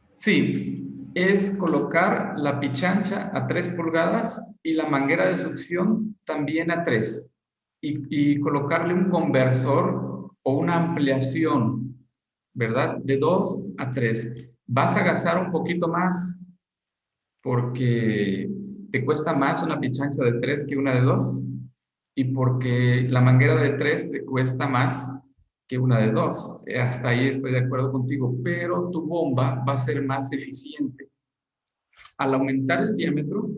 Sí, es colocar la pichancha a 3 pulgadas y la manguera de succión también a 3. Y colocarle un conversor o una ampliación, ¿verdad? De 2 a 3. Vas a gastar un poquito más porque te cuesta más una pichancha de 3 que una de 2 y porque la manguera de 3 te cuesta más que una de 2. Hasta ahí estoy de acuerdo contigo, pero tu bomba va a ser más eficiente. Al aumentar el diámetro,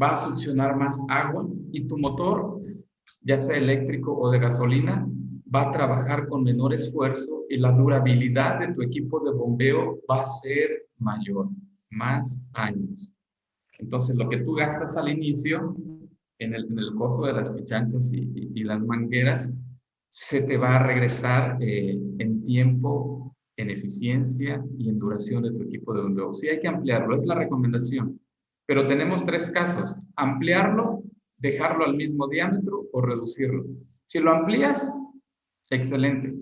va a succionar más agua y tu motor, ya sea eléctrico o de gasolina, va a trabajar con menor esfuerzo y la durabilidad de tu equipo de bombeo va a ser mayor, más años. Entonces, lo que tú gastas al inicio en el costo de las pichanchas y las mangueras, se te va a regresar en tiempo, en eficiencia y en duración de tu equipo de bombeo. Sí hay que ampliarlo, es la recomendación. Pero tenemos 3 casos: ampliarlo, dejarlo al mismo diámetro o reducirlo. Si lo amplías, excelente.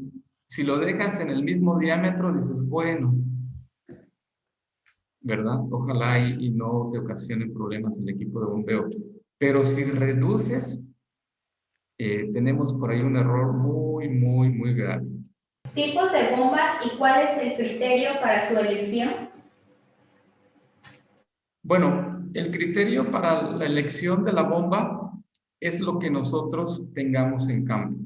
Si lo dejas en el mismo diámetro, dices, bueno, ¿verdad? Ojalá y no te ocasionen problemas el equipo de bombeo. Pero si reduces, tenemos por ahí un error muy, muy, muy grave. Tipos de bombas y cuál es el criterio para su elección. Bueno, el criterio para la elección de la bomba es lo que nosotros tengamos en campo.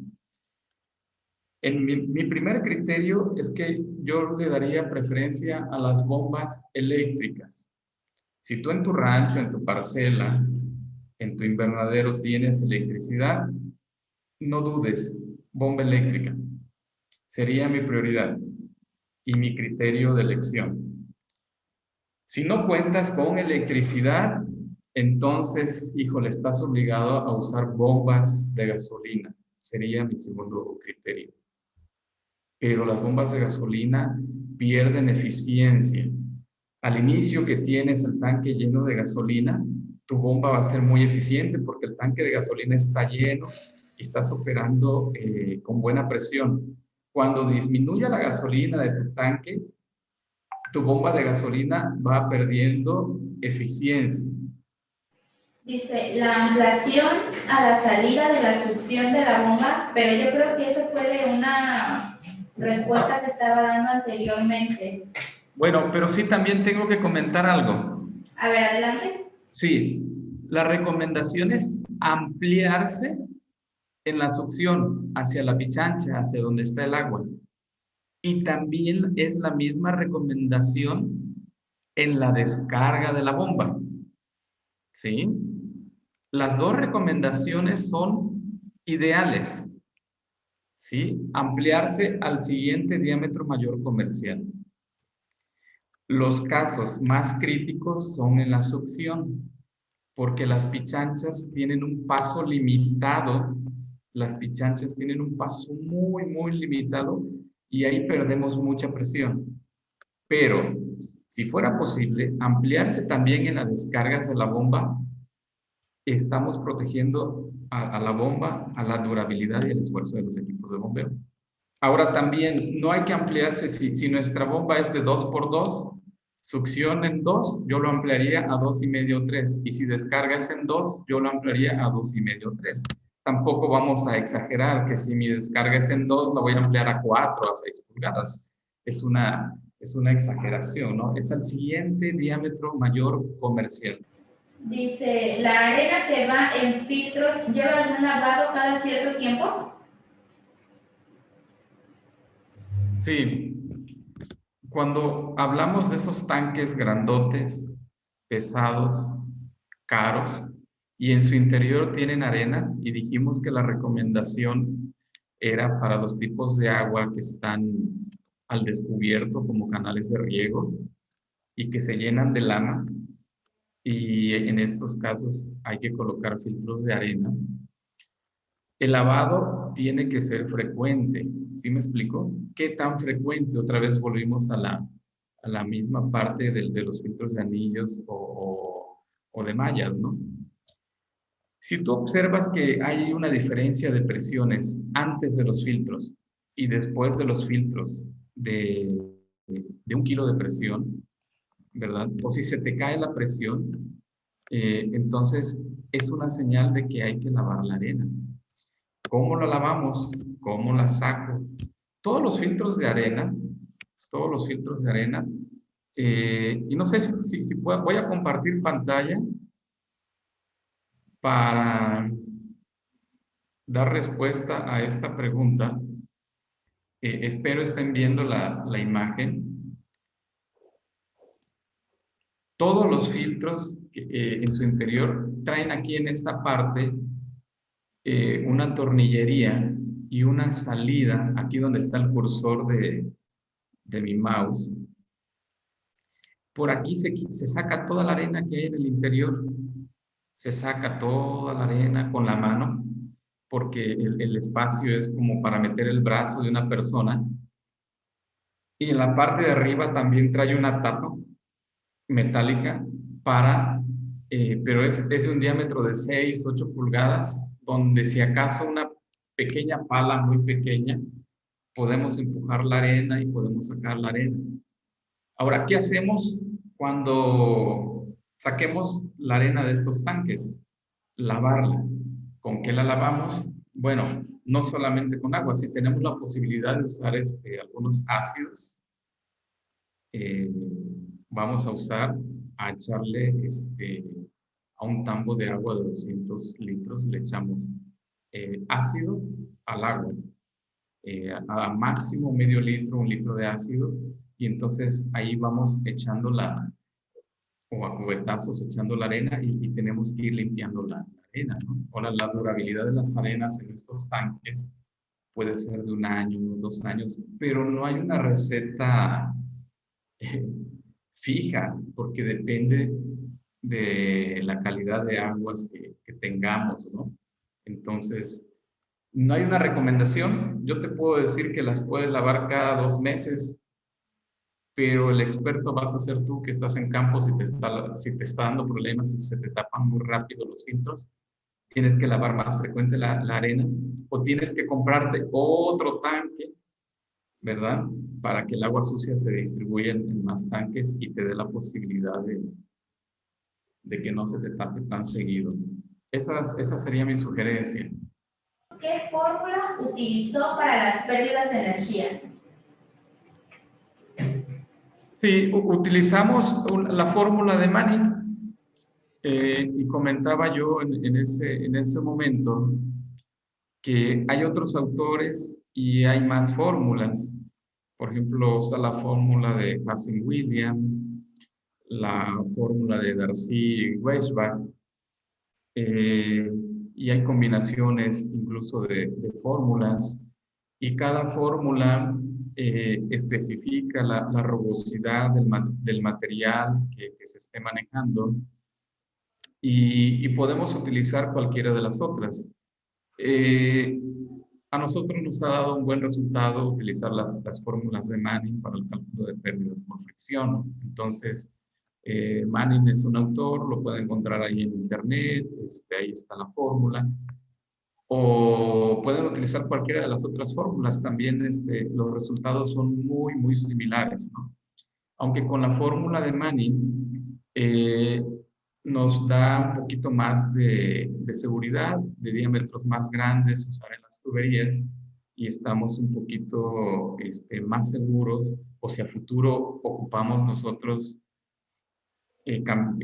Mi primer criterio es que yo le daría preferencia a las bombas eléctricas. Si tú en tu rancho, en tu parcela, en tu invernadero tienes electricidad, no dudes, bomba eléctrica. Sería mi prioridad y mi criterio de elección. Si no cuentas con electricidad, entonces, híjole, estás obligado a usar bombas de gasolina. Sería mi segundo criterio. Pero las bombas de gasolina pierden eficiencia. Al inicio que tienes el tanque lleno de gasolina, tu bomba va a ser muy eficiente porque el tanque de gasolina está lleno y estás operando con buena presión. Cuando disminuya la gasolina de tu tanque, tu bomba de gasolina va perdiendo eficiencia. Dice, la ampliación a la salida de la succión de la bomba, pero yo creo que esa fue de una respuesta que estaba dando anteriormente. Bueno, pero sí también tengo que comentar algo. A ver, adelante. Sí, la recomendación es ampliarse en la succión hacia la pichancha, hacia donde está el agua. Y también es la misma recomendación en la descarga de la bomba. ¿Sí? Las dos recomendaciones son ideales. ¿Sí? Ampliarse al siguiente diámetro mayor comercial. Los casos más críticos son en la succión, porque las pichanchas tienen un paso limitado, las pichanchas tienen un paso muy, muy limitado y ahí perdemos mucha presión. Pero si fuera posible ampliarse también en las descargas de la bomba, estamos protegiendo a la bomba, a la durabilidad y el esfuerzo de los equipos de bombeo. Ahora también no hay que ampliarse si nuestra bomba es de 2x2, succión en 2, yo lo ampliaría a 2,5 o 3. Y si descarga es en 2, yo lo ampliaría a 2,5 o 3. Tampoco vamos a exagerar que si mi descarga es en 2, la voy a ampliar a 4, a 6 pulgadas. Es una exageración, ¿no? Es al siguiente diámetro mayor comercial. Dice, ¿la arena que va en filtros lleva algún lavado cada cierto tiempo? Sí, cuando hablamos de esos tanques grandotes, pesados, caros, y en su interior tienen arena, y dijimos que la recomendación era para los tipos de agua que están al descubierto como canales de riego y que se llenan de lama, y en estos casos hay que colocar filtros de arena. El lavado tiene que ser frecuente. ¿Sí me explico? ¿Qué tan frecuente? Otra vez volvimos a la misma parte de los filtros de anillos o de mallas, ¿no? Si tú observas que hay una diferencia de presiones antes de los filtros y después de los filtros de de 1 kilo de presión, ¿verdad? O si se te cae la presión, entonces es una señal de que hay que lavar la arena. ¿Cómo la lavamos? ¿Cómo la saco? Todos los filtros de arena, y no sé si voy a compartir pantalla para dar respuesta a esta pregunta. Espero estén viendo la imagen. Todos los filtros en su interior traen aquí en esta parte una tornillería y una salida, aquí donde está el cursor de mi mouse. Por aquí se saca toda la arena que hay en el interior. Se saca toda la arena con la mano, porque el espacio es como para meter el brazo de una persona. Y en la parte de arriba también trae una tapa metálica pero es de un diámetro de 6, 8 pulgadas, donde si acaso una pequeña pala muy pequeña, podemos empujar la arena y podemos sacar la arena. Ahora, ¿qué hacemos cuando saquemos la arena de estos tanques? Lavarla. ¿Con qué la lavamos? Bueno, no solamente con agua, si tenemos la posibilidad de usar algunos ácidos, vamos a echarle a un tambo de agua de 200 litros, le echamos ácido al agua, a máximo medio litro, 1 litro de ácido, y entonces ahí vamos echando o a cubetazos echando la arena y tenemos que ir limpiando la arena, ¿no? Ahora, la durabilidad de las arenas en estos tanques puede ser de 1 año, 2 años, pero no hay una receta fija, porque depende de la calidad de aguas que tengamos, ¿no? Entonces, no hay una recomendación. Yo te puedo decir que las puedes lavar cada 2 meses, pero el experto vas a ser tú que estás en campo si te está dando problemas, si se te tapan muy rápido los filtros, tienes que lavar más frecuente la arena o tienes que comprarte otro tanque, ¿verdad? Para que el agua sucia se distribuya en más tanques y te dé la posibilidad de que no se te tape tan seguido. Esa sería mi sugerencia. ¿Qué fórmula utilizó para las pérdidas de energía? Sí, utilizamos la fórmula de Manning y comentaba yo en ese momento que hay otros autores y hay más fórmulas. Por ejemplo, está la fórmula de Hazen-Williams, la fórmula de Darcy-Weisbach, y hay combinaciones incluso de fórmulas, y cada fórmula especifica la rugosidad del material que se esté manejando, y podemos utilizar cualquiera de las otras. A nosotros nos ha dado un buen resultado utilizar las fórmulas de Manning para el cálculo de pérdidas por fricción. Entonces, Manning es un autor, lo pueden encontrar ahí en internet, ahí está la fórmula. O pueden utilizar cualquiera de las otras fórmulas. También los resultados son muy, muy similares, ¿no? Aunque con la fórmula de Manning nos da un poquito más de seguridad, de diámetros más grandes usar en las tuberías, y estamos un poquito más seguros, o si a futuro ocupamos nosotros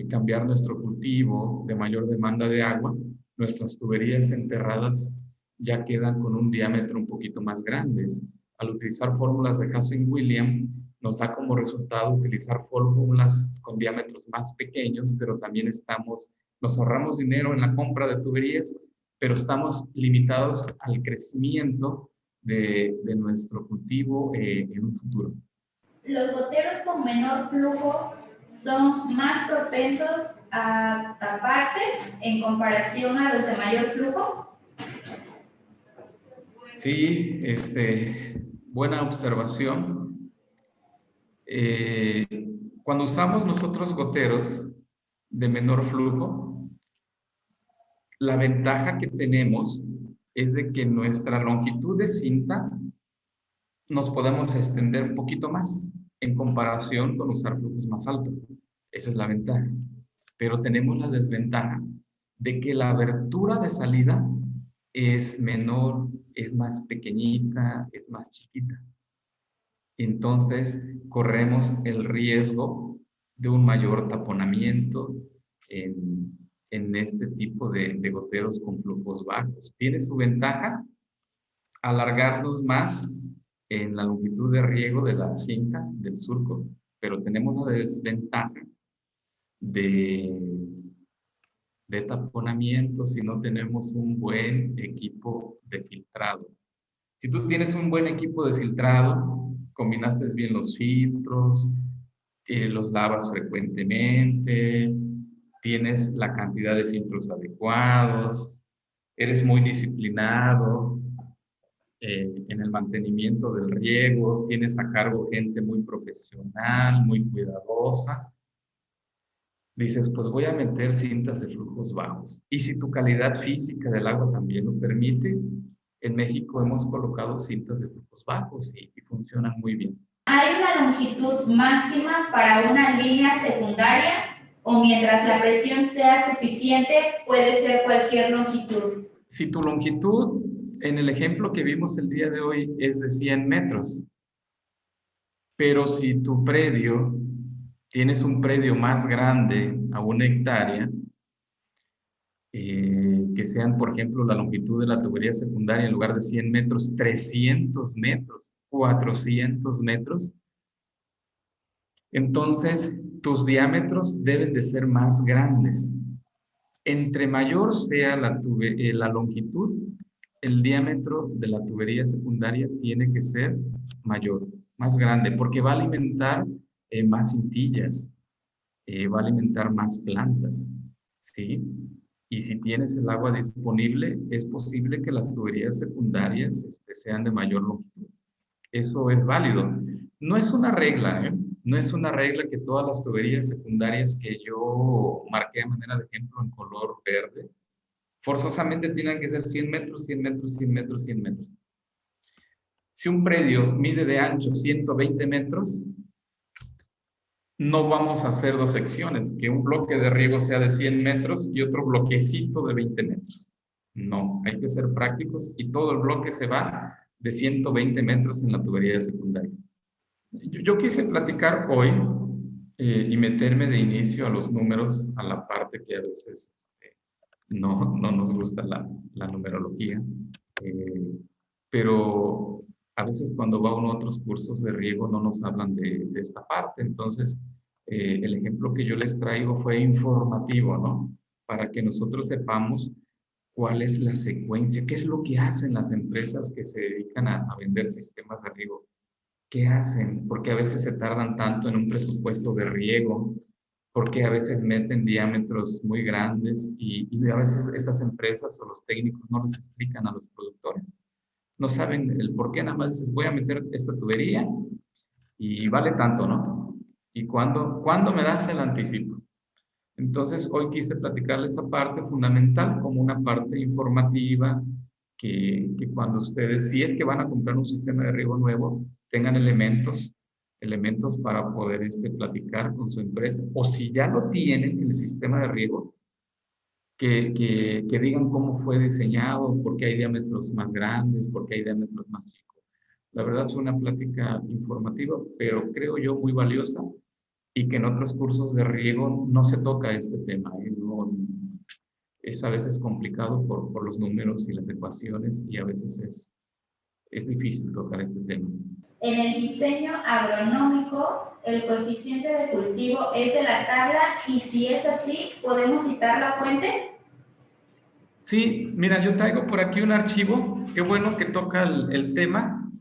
cambiar nuestro cultivo de mayor demanda de agua, nuestras tuberías enterradas ya quedan con un diámetro un poquito más grandes. Al utilizar fórmulas de Hazen-Williams, nos da como resultado utilizar fórmulas con diámetros más pequeños, pero también nos ahorramos dinero en la compra de tuberías, pero estamos limitados al crecimiento de nuestro cultivo en un futuro. Los goteros con menor flujo son más propensos a taparse en comparación a los de mayor flujo. Sí, buena observación. Cuando usamos nosotros goteros de menor flujo, la ventaja que tenemos es de que nuestra longitud de cinta nos podemos extender un poquito más. en comparación con usar flujos más altos. Esa es la ventaja. Pero tenemos la desventaja de que la abertura de salida es menor, es más pequeñita, es más chiquita. Entonces, corremos el riesgo de un mayor taponamiento en este tipo de goteros con flujos bajos. Tiene su ventaja alargarnos más en la longitud de riego de la cinta, del surco, pero tenemos la desventaja de, de taponamiento si no tenemos un buen equipo de filtrado. Si tú tienes un buen equipo de filtrado, combinaste bien los filtros, los lavas frecuentemente, tienes la cantidad de filtros adecuados, eres muy disciplinado en el mantenimiento del riego, tienes a cargo gente muy profesional, muy cuidadosa, dices, pues voy a meter cintas de flujos bajos. Y si tu calidad física del agua también lo permite, en México hemos colocado cintas de flujos bajos y funcionan muy bien. ¿Hay una longitud máxima para una línea secundaria o mientras la presión sea suficiente puede ser cualquier longitud? Si tu longitud, en el ejemplo que vimos el día de hoy, es de 100 metros, pero si tu predio, tienes un predio más grande a 1 hectárea, que sean, por ejemplo, la longitud de la tubería secundaria en lugar de 100 metros, 300 metros, 400 metros, entonces tus diámetros deben de ser más grandes. Entre mayor sea la longitud, el diámetro de la tubería secundaria tiene que ser mayor, más grande, porque va a alimentar más cintillas, va a alimentar más plantas, ¿sí? Y si tienes el agua disponible, es posible que las tuberías secundarias sean de mayor longitud. Eso es válido. No es una regla, ¿eh? No es una regla que todas las tuberías secundarias que yo marqué de manera de ejemplo en color verde, forzosamente tienen que ser 100 metros, 100 metros, 100 metros, 100 metros. Si un predio mide de ancho 120 metros, no vamos a hacer dos secciones, que un bloque de riego sea de 100 metros y otro bloquecito de 20 metros. No, hay que ser prácticos y todo el bloque se va de 120 metros en la tubería secundaria. Yo quise platicar hoy y meterme de inicio a los números, a la parte que a veces no nos gusta la numerología, pero a veces cuando va uno a otros cursos de riego no nos hablan de esta parte. Entonces, el ejemplo que yo les traigo fue informativo, ¿no? Para que nosotros sepamos cuál es la secuencia, qué es lo que hacen las empresas que se dedican a vender sistemas de riego. ¿Qué hacen? ¿Por qué a veces se tardan tanto en un presupuesto de riego? ¿Por qué a veces meten diámetros muy grandes y a veces estas empresas o los técnicos no les explican a los productores? No saben el por qué, nada más dices, voy a meter esta tubería y vale tanto, ¿no? ¿Y cuándo me das el anticipo? Entonces, hoy quise platicarles esa parte fundamental como una parte informativa que cuando ustedes, si es que van a comprar un sistema de riego nuevo, tengan elementos para poder platicar con su empresa. O si ya lo tienen, el sistema de riego, que digan cómo fue diseñado, por qué hay diámetros más grandes, por qué hay diámetros más chicos. La verdad es una plática informativa, pero creo yo muy valiosa y que en otros cursos de riego no se toca este tema. No, es a veces complicado por los números y las ecuaciones y a veces es difícil tocar este tema. En el diseño agronómico, el coeficiente de cultivo es de la tabla y si es así, ¿podemos citar la fuente? Sí, mira, yo traigo por aquí un archivo. Qué bueno que toca el tema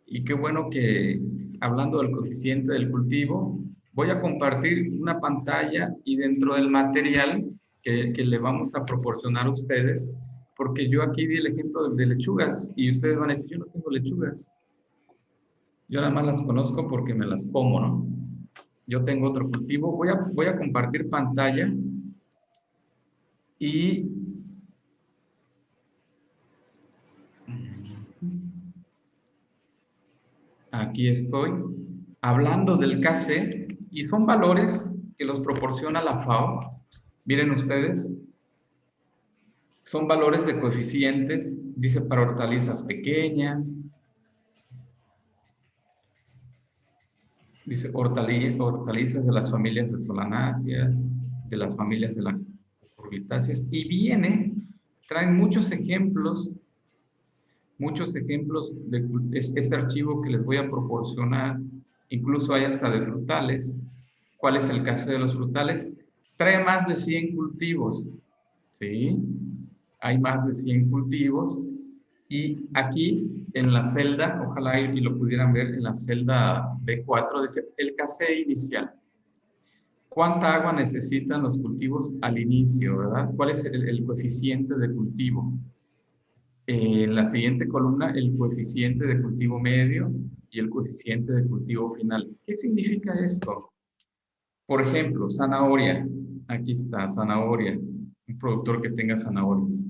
y qué bueno que, hablando del coeficiente del cultivo, voy a compartir una pantalla y dentro del material que le vamos a proporcionar a ustedes, porque yo aquí di el ejemplo de lechugas y ustedes van a decir, yo no tengo lechugas. Yo nada más las conozco porque me las como, ¿no? Yo tengo otro cultivo. Voy a compartir pantalla y aquí estoy. hablando del KC, y son valores que los proporciona la FAO. Miren ustedes, son valores de coeficientes, dice para hortalizas pequeñas, dice hortalizas de las familias de solanáceas, de las familias de las cucurbitáceas, y traen muchos ejemplos de este archivo que les voy a proporcionar. Incluso hay hasta de frutales. ¿Cuál es el caso de los frutales? Trae más de 100 cultivos, ¿sí? Hay más de 100 cultivos. Y aquí en la celda, ojalá y lo pudieran ver, en la celda B4, dice el KC inicial. ¿Cuánta agua necesitan los cultivos al inicio, verdad? ¿Cuál es el coeficiente de cultivo? En la siguiente columna, el coeficiente de cultivo medio y el coeficiente de cultivo final. ¿Qué significa esto? Por ejemplo, zanahoria. Aquí está, zanahoria. Un productor que tenga zanahorias.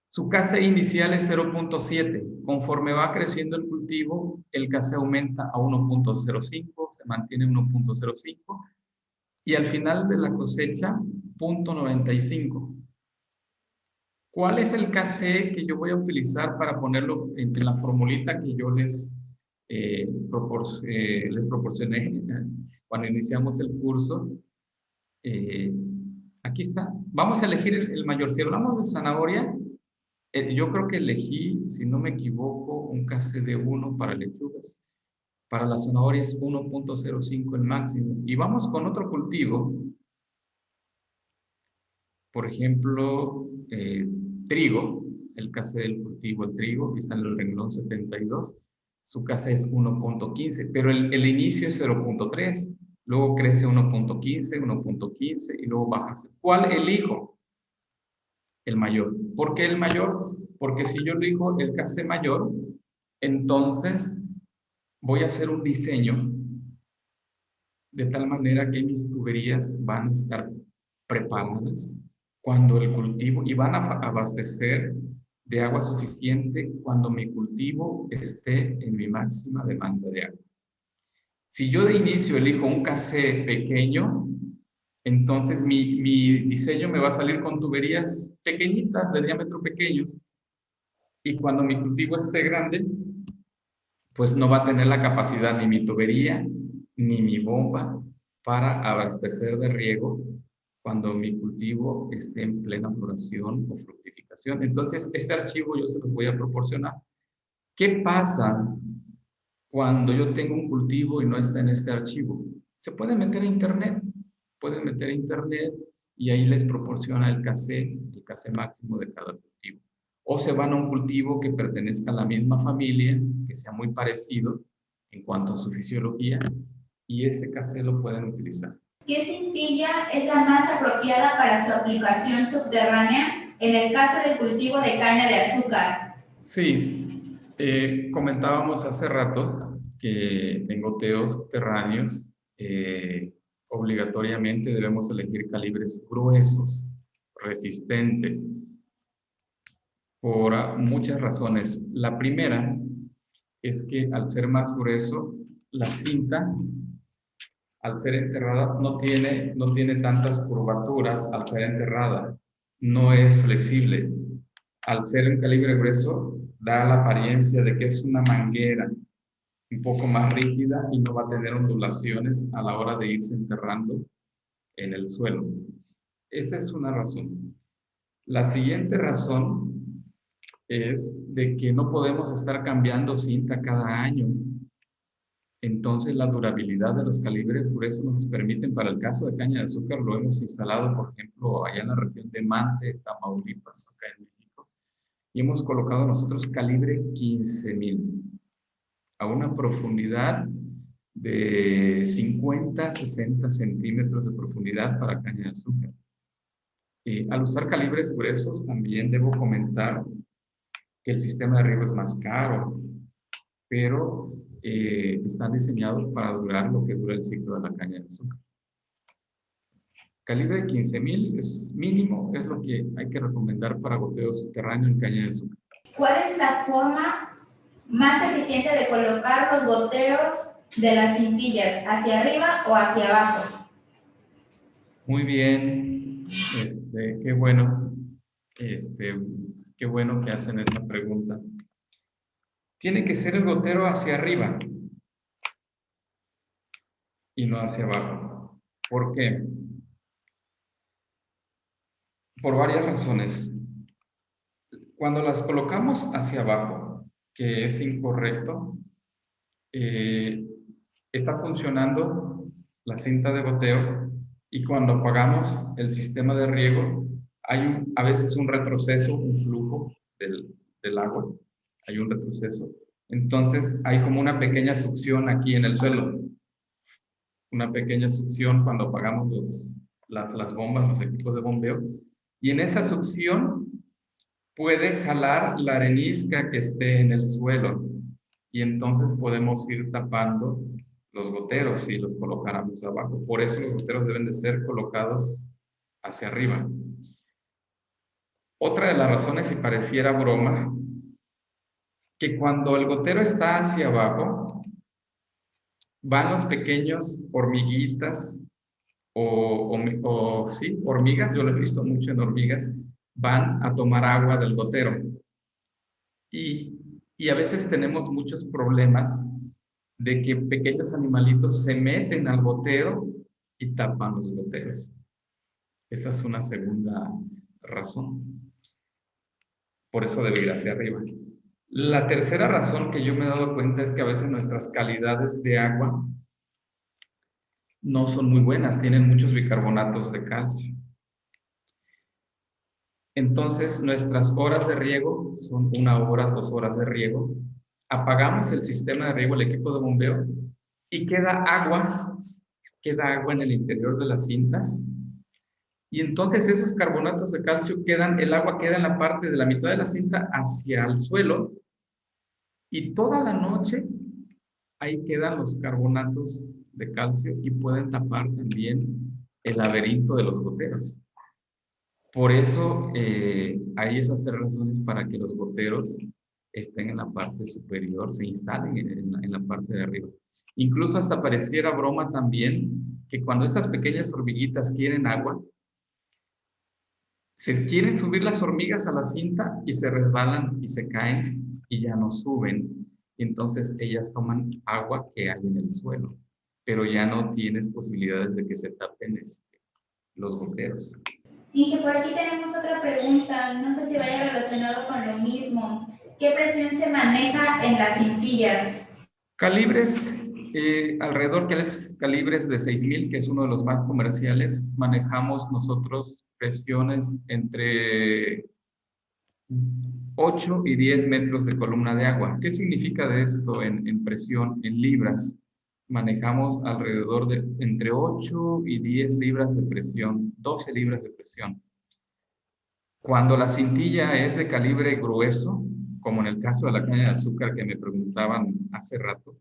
Su KC inicial es 0.7. Conforme va creciendo el cultivo, el KC aumenta a 1.05, se mantiene 1.05 y al final de la cosecha, 0.95. ¿Cuál es el KC que yo voy a utilizar para ponerlo en la formulita que yo les proporcioné cuando iniciamos el curso? Aquí está. Vamos a elegir el mayor. Si hablamos de zanahoria, yo creo que elegí, si no me equivoco, un KC de 1 para lechugas. Para las zanahorias 1.05 el máximo. Y vamos con otro cultivo. Por ejemplo, trigo. El KC del cultivo, el trigo, que está en el renglón 72. Su KC es 1.15, pero el inicio es 0.3. Luego crece 1.15, 1.15 y luego baja. ¿Cuál elijo? El mayor. ¿Por qué el mayor? Porque si yo elijo el KC mayor, entonces voy a hacer un diseño de tal manera que mis tuberías van a estar preparadas cuando el cultivo y van a abastecer de agua suficiente cuando mi cultivo esté en mi máxima demanda de agua. Si yo de inicio elijo un KC pequeño, entonces mi diseño me va a salir con tuberías pequeñitas, de diámetro pequeño, y cuando mi cultivo esté grande, pues no va a tener la capacidad ni mi tubería ni mi bomba para abastecer de riego cuando mi cultivo esté en plena floración o fructificación. Entonces, este archivo yo se los voy a proporcionar. ¿Qué pasa cuando yo tengo un cultivo y no está en este archivo? Se puede meter a internet, pueden meter a internet y ahí les proporciona el KC máximo de cada cultivo. O se van a un cultivo que pertenezca a la misma familia, que sea muy parecido en cuanto a su fisiología, y ese KC lo pueden utilizar. ¿Qué cintilla es la más apropiada para su aplicación subterránea en el caso del cultivo de caña de azúcar? Sí, comentábamos hace rato que en goteos subterráneos obligatoriamente debemos elegir calibres gruesos, resistentes, por muchas razones. La primera es que al ser más grueso, la cinta, al ser enterrada, no tiene tantas curvaturas al ser enterrada, no es flexible. Al ser un calibre grueso, da la apariencia de que es una manguera un poco más rígida y no va a tener ondulaciones a la hora de irse enterrando en el suelo. Esa es una razón. La siguiente razón es de que no podemos estar cambiando cinta cada año. Entonces, la durabilidad de los calibres gruesos nos permiten, para el caso de caña de azúcar, lo hemos instalado, por ejemplo, allá en la región de Mante, Tamaulipas, acá en México, y hemos colocado nosotros calibre 15,000 a una profundidad de 50, 60 centímetros de profundidad para caña de azúcar. Al usar calibres gruesos, también debo comentar que el sistema de riego es más caro, pero están diseñados para durar lo que dura el ciclo de la caña de azúcar. Calibre de 15,000 es mínimo, es lo que hay que recomendar para goteo subterráneo en caña de azúcar. ¿Cuál es la forma más eficiente de colocar los goteros de las cintillas, hacia arriba o hacia abajo? Muy bien, qué bueno, qué bueno que hacen esa pregunta. Tiene que ser el gotero hacia arriba y no hacia abajo. ¿Por qué? Por varias razones. Cuando las colocamos hacia abajo, que es incorrecto, está funcionando la cinta de goteo y cuando apagamos el sistema de riego, hay a veces un retroceso, un flujo del agua, hay un retroceso. Entonces hay como una pequeña succión aquí en el suelo, una pequeña succión cuando apagamos las bombas, los equipos de bombeo, y en esa succión puede jalar la arenisca que esté en el suelo y entonces podemos ir tapando los goteros si los colocáramos abajo. Por eso los goteros deben de ser colocados hacia arriba. Otra de las razones, si pareciera broma, que cuando el gotero está hacia abajo, van los pequeños hormiguitas sí, hormigas, yo lo he visto mucho en hormigas, van a tomar agua del gotero. Y a veces tenemos muchos problemas de que pequeños animalitos se meten al gotero y tapan los goteros. Esa es una segunda razón. Por eso debe ir hacia arriba. La tercera razón que yo me he dado cuenta es que a veces nuestras calidades de agua no son muy buenas, tienen muchos bicarbonatos de calcio. Entonces, nuestras horas de riego son 1 hora, 2 horas de riego. Apagamos el sistema de riego, el equipo de bombeo, y queda agua en el interior de las cintas. Y entonces esos carbonatos de calcio el agua queda en la parte de la mitad de la cinta hacia el suelo, y toda la noche ahí quedan los carbonatos de calcio y pueden tapar también el laberinto de los goteros. Por eso hay esas 3 razones para que los goteros estén en la parte superior, se instalen en la parte de arriba. Incluso hasta pareciera broma también que cuando estas pequeñas hormiguitas quieren agua, se quieren subir las hormigas a la cinta y se resbalan y se caen y ya no suben. Entonces ellas toman agua que hay en el suelo, pero ya no tienes posibilidades de que se tapen los goteros. Inge, por aquí tenemos otra pregunta, no sé si vaya relacionado con lo mismo. ¿Qué presión se maneja en las cintillas? Calibres, alrededor calibres de 6000, que es uno de los más comerciales, manejamos nosotros presiones entre 8 y 10 metros de columna de agua. ¿Qué significa de esto en presión, en libras? Manejamos alrededor de entre 8 y 10 libras de presión, 12 libras de presión. Cuando la cintilla es de calibre grueso, como en el caso de la caña de azúcar que me preguntaban hace rato,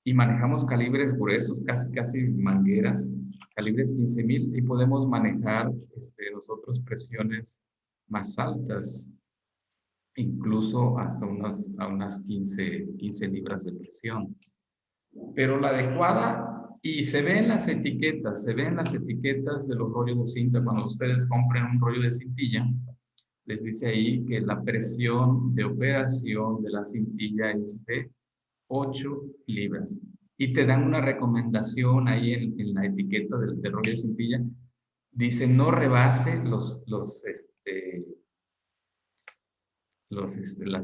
y manejamos calibres gruesos, casi mangueras, calibres 15000, y podemos manejar nosotros presiones más altas, incluso hasta unas 15 libras de presión. Pero la adecuada, y se ven las etiquetas de los rollos de cinta, cuando ustedes compren un rollo de cintilla, les dice ahí que la presión de operación de la cintilla es de 8 libras. Y te dan una recomendación ahí en la etiqueta del rollo de cintilla. Dice no rebase las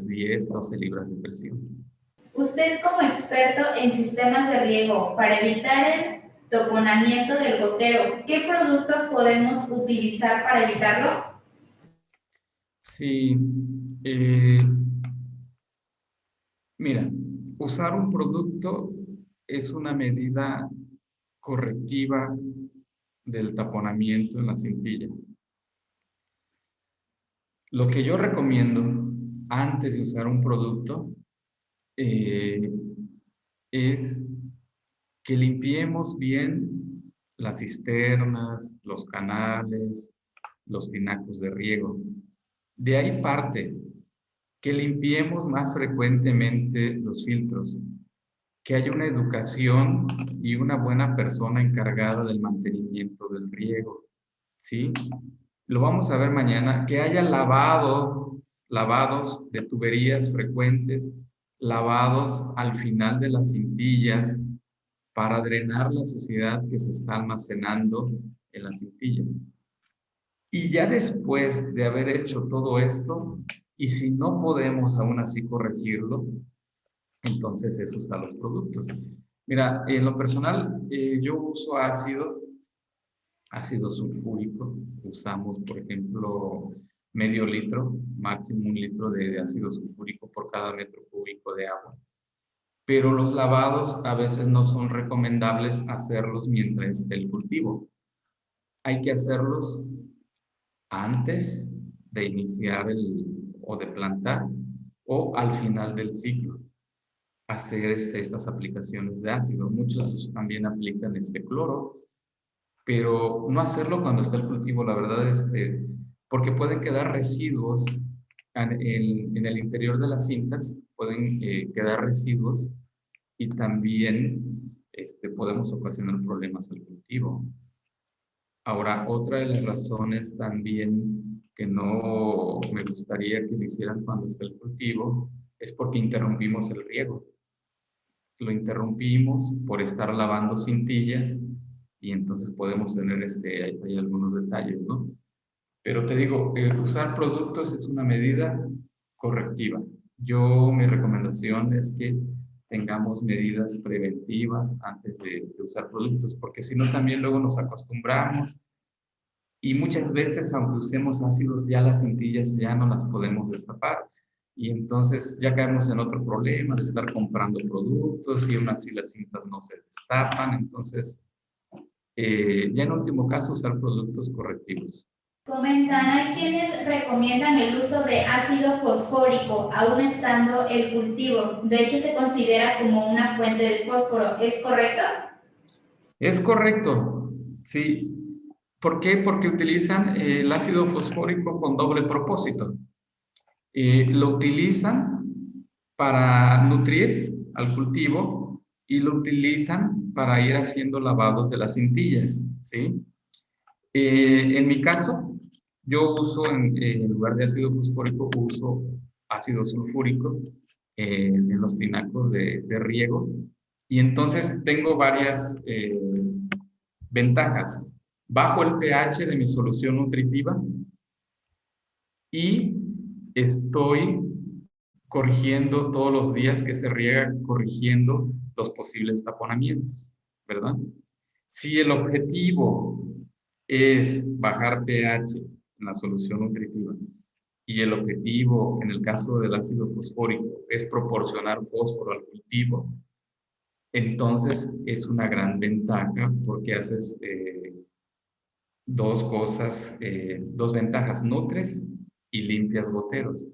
10, 12 libras de presión. Usted, como experto en sistemas de riego, para evitar el toponamiento del gotero, ¿qué productos podemos utilizar para evitarlo? Sí, mira, usar un producto es una medida correctiva del taponamiento en la cintilla. Lo que yo recomiendo antes de usar un producto es que limpiemos bien las cisternas, los canales, los tinacos de riego. De ahí parte que limpiemos más frecuentemente los filtros, que haya una educación y una buena persona encargada del mantenimiento del riego, ¿sí? Lo vamos a ver mañana, que haya lavados de tuberías frecuentes, lavados al final de las cintillas para drenar la suciedad que se está almacenando en las cintillas. Y ya después de haber hecho todo esto, y si no podemos aún así corregirlo, entonces es usar los productos. Mira, en lo personal, yo uso ácido sulfúrico. Usamos, por ejemplo, medio litro, máximo 1 litro de ácido sulfúrico por cada metro cúbico de agua. Pero los lavados a veces no son recomendables hacerlos mientras esté el cultivo. Hay que hacerlos antes de iniciar o de plantar o al final del ciclo. Hacer estas aplicaciones de ácido. Muchos también aplican cloro, pero no hacerlo cuando está el cultivo, la verdad, porque pueden quedar residuos en el interior de las cintas, pueden quedar residuos y también podemos ocasionar problemas al cultivo. Ahora, otra de las razones también que no me gustaría que lo hicieran cuando está el cultivo es porque interrumpimos el riego. Lo interrumpimos por estar lavando cintillas y entonces podemos tener hay algunos detalles, ¿no? Pero te digo, usar productos es una medida correctiva. Mi recomendación es que tengamos medidas preventivas antes de usar productos, porque si no también luego nos acostumbramos y muchas veces, aunque usemos ácidos, ya las cintillas ya no las podemos destapar. Y entonces ya caemos en otro problema de estar comprando productos y aún así las cintas no se destapan. Entonces, ya en último caso, usar productos correctivos. Comentan, hay quienes recomiendan el uso de ácido fosfórico, aún estando el cultivo. De hecho, se considera como una fuente de fósforo. ¿Es correcto? Es correcto, sí. ¿Por qué? Porque utilizan el ácido fosfórico con doble propósito. Lo utilizan para nutrir al cultivo y lo utilizan para ir haciendo lavados de las cintillas, ¿sí? En mi caso, yo uso en lugar de ácido fosfórico, uso ácido sulfúrico en los tinacos de riego. Y entonces tengo varias ventajas. Bajo el pH de mi solución nutritiva y estoy corrigiendo todos los días que se riega, corrigiendo los posibles taponamientos, ¿verdad? Si el objetivo es bajar pH en la solución nutritiva y el objetivo, en el caso del ácido fosfórico, es proporcionar fósforo al cultivo, entonces es una gran ventaja porque haces dos cosas, dos ventajas: nutres y limpias goteros.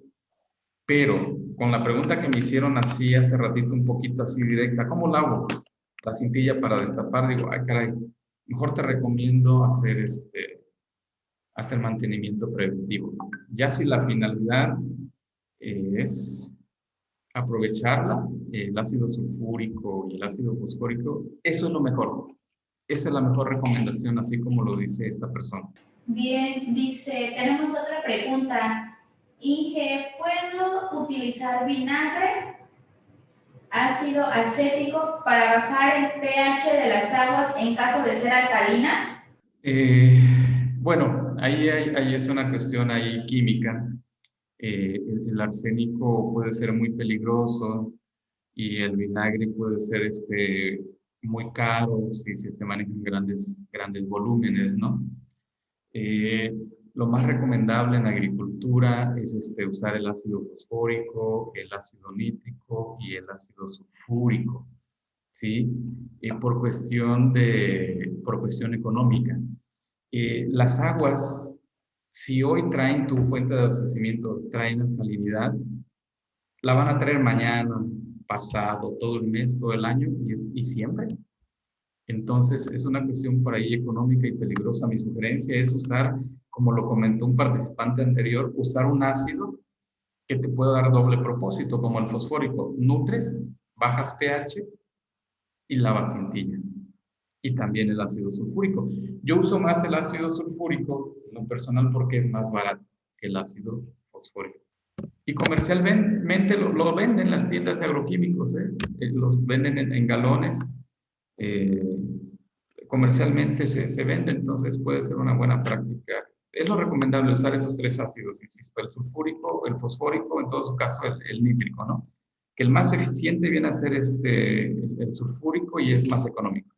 Pero con la pregunta que me hicieron así hace ratito, un poquito así directa, ¿cómo lavo la cintilla para destapar? Digo, ay, caray, mejor te recomiendo hacer mantenimiento preventivo. Ya si la finalidad es aprovecharla, el ácido sulfúrico y el ácido fosfórico, eso es lo mejor. Esa es la mejor recomendación, así como lo dice esta persona. Bien, dice, tenemos otra pregunta. Inge, ¿puedo utilizar vinagre, ácido acético para bajar el pH de las aguas en caso de ser alcalinas? Bueno, ahí es una cuestión ahí química. El arsénico puede ser muy peligroso y el vinagre puede ser muy caro si se manejan grandes volúmenes, ¿no? Lo más recomendable en agricultura es usar el ácido fosfórico, el ácido nítrico y el ácido sulfúrico, ¿sí? Por cuestión económica. Las aguas, si hoy traen tu fuente de abastecimiento, traen alcalinidad, la van a traer mañana, pasado, todo el mes, todo el año y siempre. Entonces, es una cuestión por ahí económica y peligrosa. Mi sugerencia es usar, como lo comentó un participante anterior, usar un ácido que te puede dar doble propósito, como el fosfórico. Nutres, bajas pH y lavas cintilla. Y también el ácido sulfúrico. Yo uso más el ácido sulfúrico en lo personal porque es más barato que el ácido fosfórico. Y comercialmente lo venden en las tiendas de agroquímicos, ¿eh? Los venden en galones. Comercialmente se vende, entonces puede ser una buena práctica. Es lo recomendable usar esos tres ácidos, insisto, el sulfúrico, el fosfórico, en todo su caso el nítrico, ¿no? Que el más eficiente viene a ser el sulfúrico y es más económico.